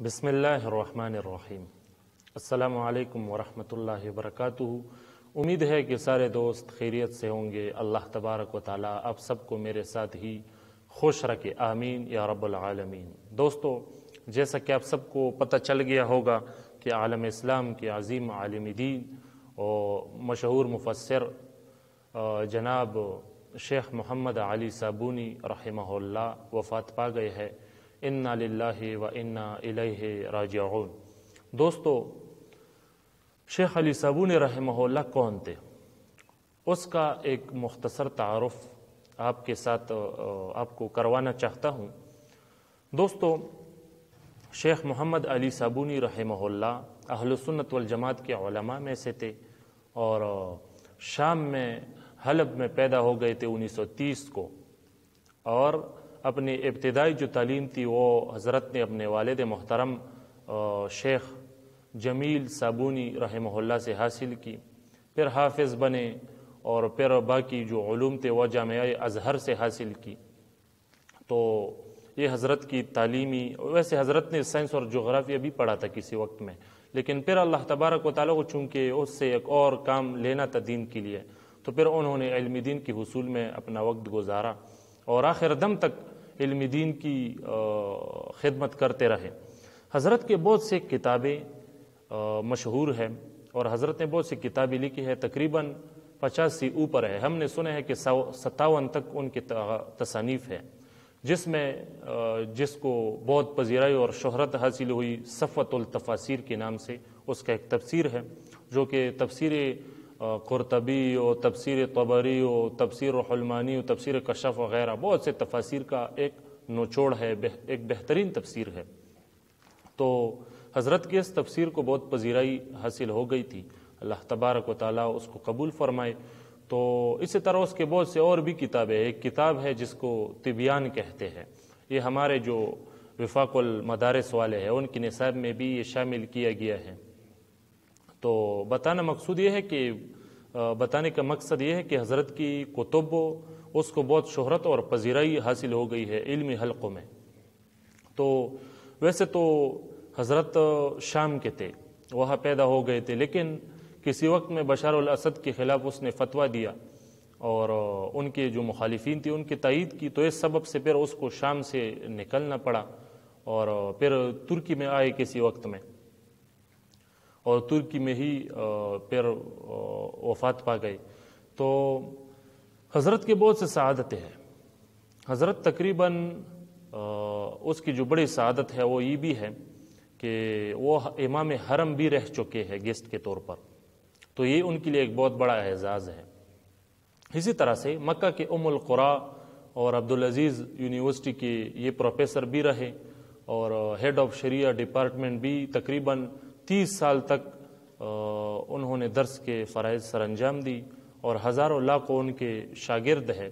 بسم اللہ الرحمن الرحیم۔ السلام علیکم ورحمۃ اللہ وبرکاتہ۔ امید ہے کہ سارے دوست خیریت سے ہوں گے۔ اللہ تبارک و تعالیٰ آپ سب کو میرے ساتھ ہی خوش رکھے، آمین یا رب العالمین۔ دوستو، جیسا کہ آپ سب کو پتہ چل گیا ہوگا کہ عالم اسلام کے عظیم عالم دین اور مشہور مفسر جناب شیخ محمد علی صابونی رحمہ اللہ وفات پا گئے ہے۔ انا للہ و انا الیہ راجعون۔ دوستو، شیخ علی صابونی رحمہ اللہ کون تھے؟ اس کا ایک مختصر تعارف آپ کے ساتھ آپ کو کروانا چاہتا ہوں۔ دوستو، شیخ محمد علی صابونی رحمہ اللہ اہل سنت والجماعت کے علماء میں سے تھے اور شام میں حلب میں پیدا ہو گئے تھے 1930 کو، اور اپنی ابتدائی جو تعلیم تھی وہ حضرت نے اپنے والد محترم شیخ جمیل صابونی رحمہ اللہ سے حاصل کی، پھر حافظ بنے اور پھر باقی جو علوم تھے وہ جامعہ ازہر سے حاصل کی۔ تو یہ حضرت کی تعلیمی، ویسے حضرت نے سائنس اور جغرافیہ بھی پڑھا تھا کسی وقت میں، لیکن پھر اللہ تبارک و تعالیٰ کو چونکہ اس سے ایک اور کام لینا تھا دین کے لیے، تو پھر انہوں نے علم دین کے حصول میں اپنا وقت گزارا اور آخر دم تک علم دین کی خدمت کرتے رہے۔ حضرت کے بہت سے کتابیں مشہور ہیں اور حضرت نے بہت سی کتابیں لکھی ہے، تقریباً 50 سے اوپر ہے۔ ہم نے سنا ہے کہ 57 تک ان کی تصانیف ہے، جس کو بہت پذیرائی اور شہرت حاصل ہوئی صفوۃ التفاسیر کے نام سے۔ اس کا ایک تفسیر ہے جو کہ تفسیر قرطبی و تفسیر طبری و تفسیر حلمانی و تفسیر کشف وغیرہ بہت سے تفاسیر کا ایک نچوڑ ہے، ایک بہترین تفسیر ہے۔ تو حضرت کی اس تفسیر کو بہت پذیرائی حاصل ہو گئی تھی، اللہ تبارک و تعالیٰ اس کو قبول فرمائے۔ تو اسی طرح اس کے بہت سے اور بھی کتابیں، ایک کتاب ہے جس کو تبیان کہتے ہیں، یہ ہمارے جو وفاق المدارس والے ہیں ان کے نصاب میں بھی یہ شامل کیا گیا ہے۔ تو بتانے کا مقصد یہ ہے کہ حضرت کی کتب اس کو بہت شہرت اور پذیرائی حاصل ہو گئی ہے علمی حلقوں میں۔ تو ویسے تو حضرت شام کے تھے، وہاں پیدا ہو گئے تھے، لیکن کسی وقت میں بشار الاسد کے خلاف اس نے فتویٰ دیا اور ان کے جو مخالفین تھے ان کی تائید کی، تو اس سبب سے پھر اس کو شام سے نکلنا پڑا اور پھر ترکی میں آئے کسی وقت میں، اور ترکی میں ہی پھر وفات پا گئے۔ تو حضرت کے بہت سے سعادتیں ہیں۔ حضرت تقریباً اس کی جو بڑی سعادت ہے وہ یہ بھی ہے کہ وہ امام حرم بھی رہ چکے ہیں گیسٹ کے طور پر، تو یہ ان کے لیے ایک بہت بڑا اعزاز ہے۔ اسی طرح سے مکہ کے ام القریٰ اور عبدالعزیز یونیورسٹی کے یہ پروفیسر بھی رہے اور ہیڈ آف شریعہ ڈپارٹمنٹ بھی تقریباً 30 سال تک انہوں نے درس کے فرائض سر انجام دی اور ہزاروں لاکھوں ان کے شاگرد ہیں۔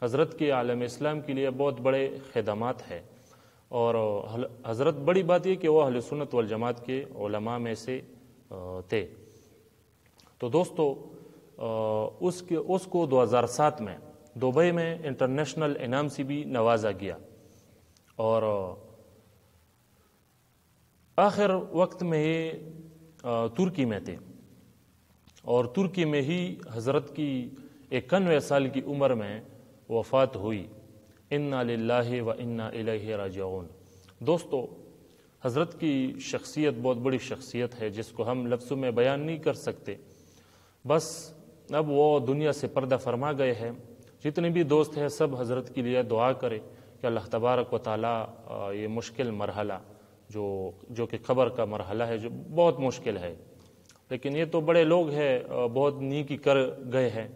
حضرت کے عالم اسلام کے لیے بہت بڑے خدمات ہیں، اور حضرت بڑی بات یہ کہ وہ اہل سنت والجماعت کے علماء میں سے تھے۔ تو دوستو، اس کو 2007 میں دبئی میں انٹرنیشنل انعام سے بھی نوازا گیا، اور آخر وقت میں یہ ترکی میں تھے، اور ترکی میں ہی حضرت کی 91 سال کی عمر میں وفات ہوئی۔ انا للہ و انا الیہ راجعون۔ دوستو، حضرت کی شخصیت بہت بڑی شخصیت ہے جس کو ہم لفظوں میں بیان نہیں کر سکتے۔ بس اب وہ دنیا سے پردہ فرما گئے ہیں۔ جتنے بھی دوست ہیں سب حضرت کے لیے دعا کرے کہ اللہ تبارک و تعالیٰ یہ مشکل مرحلہ جو کہ قبر کا مرحلہ ہے، جو بہت مشکل ہے، لیکن یہ تو بڑے لوگ ہیں، بہت نیکی کر گئے ہیں،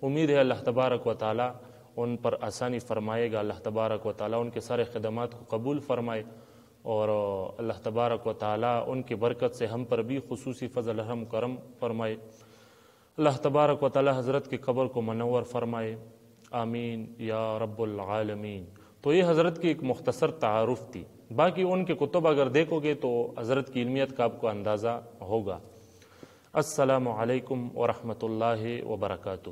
امید ہے اللہ تبارک و تعالیٰ ان پر آسانی فرمائے گا، اللہ تبارک و تعالیٰ ان کے سارے خدمات کو قبول فرمائے، اور اللہ تبارک و تعالیٰ ان کی برکت سے ہم پر بھی خصوصی فضل رحم کرم فرمائے۔ اللہ تبارک و تعالیٰ حضرت کی قبر کو منور فرمائے، آمین یا رب العالمین۔ تو یہ حضرت کی ایک مختصر تعارف تھی، باقی ان کے کتب اگر دیکھو گے تو حضرت کی علمیت کا آپ کو اندازہ ہوگا۔ السلام علیکم ورحمۃ اللہ وبرکاتہ۔